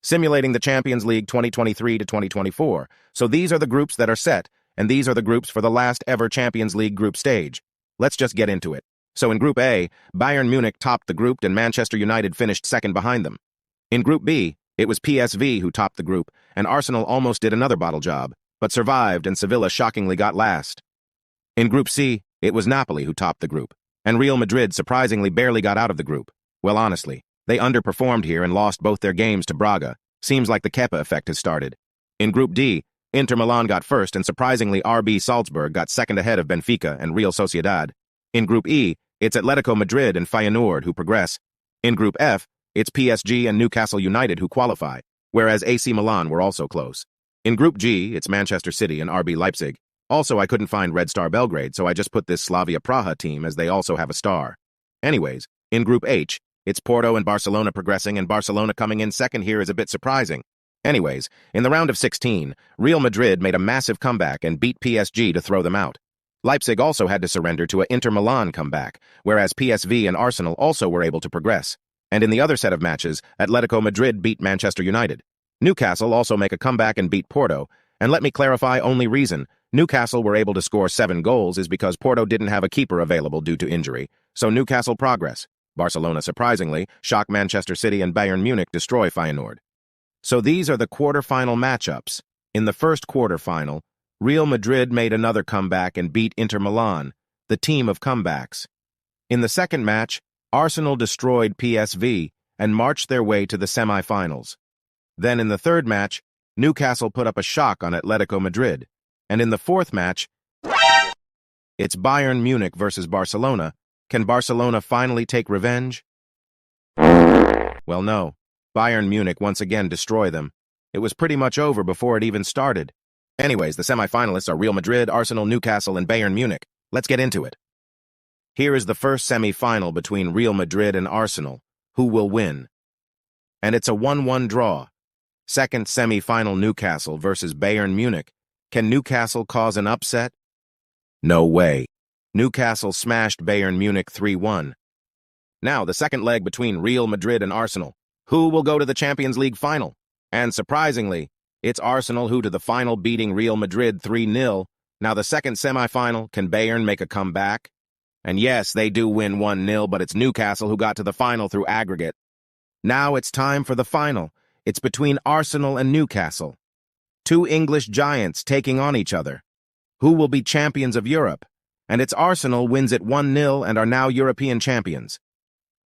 simulating the Champions League 2023 to 2024. So these are the groups that are set, and these are the groups for the last ever Champions League group stage. Let's just get into it. So in Group A, Bayern Munich topped the group and Manchester United finished second behind them. In Group B, it was PSV who topped the group, and Arsenal almost did another bottle job, but survived and Sevilla shockingly got last. In Group C, it was Napoli who topped the group, and Real Madrid surprisingly barely got out of the group. Well, honestly, they underperformed here and lost both their games to Braga. Seems like the Kepa effect has started. In Group D, Inter Milan got first and surprisingly RB Salzburg got second ahead of Benfica and Real Sociedad. In Group E, it's Atletico Madrid and Feyenoord who progress. In Group F, it's PSG and Newcastle United who qualify, whereas AC Milan were also close. In Group G, it's Manchester City and RB Leipzig. Also, I couldn't find Red Star Belgrade, so I just put this Slavia Praha team as they also have a star. Anyways, in Group H, it's Porto and Barcelona progressing, and Barcelona coming in second here is a bit surprising. Anyways, in the round of 16, Real Madrid made a massive comeback and beat PSG to throw them out. Leipzig also had to surrender to a Inter Milan comeback, whereas PSV and Arsenal also were able to progress. And in the other set of matches, Atletico Madrid beat Manchester United. Newcastle also make a comeback and beat Porto, and let me clarify, only reason Newcastle were able to score 7 goals is because Porto didn't have a keeper available due to injury, so Newcastle progress. Barcelona surprisingly shock Manchester City and Bayern Munich destroy Feyenoord. So these are the quarterfinal matchups. In the first quarterfinal, Real Madrid made another comeback and beat Inter Milan, the team of comebacks. In the second match, Arsenal destroyed PSV and marched their way to the semi-finals. Then in the third match, Newcastle put up a shock on Atletico Madrid. And in the fourth match, it's Bayern Munich versus Barcelona. Can Barcelona finally take revenge? Well, no. Bayern Munich once again destroy them. It was pretty much over before it even started. Anyways, the semi-finalists are Real Madrid, Arsenal, Newcastle, and Bayern Munich. Let's get into it. Here is the first semi-final between Real Madrid and Arsenal. Who will win? And it's a 1-1 draw. Second semi-final, Newcastle versus Bayern Munich. Can Newcastle cause an upset? No way. Newcastle smashed Bayern Munich 3-1. Now, the second leg between Real Madrid and Arsenal. Who will go to the Champions League final? And surprisingly, it's Arsenal who to the final beating Real Madrid 3-0. Now, the second semi-final, can Bayern make a comeback? And yes, they do win 1-0, but it's Newcastle who got to the final through aggregate. Now it's time for the final. It's between Arsenal and Newcastle. Two English giants taking on each other. Who will be champions of Europe? And it's Arsenal wins it 1-0 and are now European champions.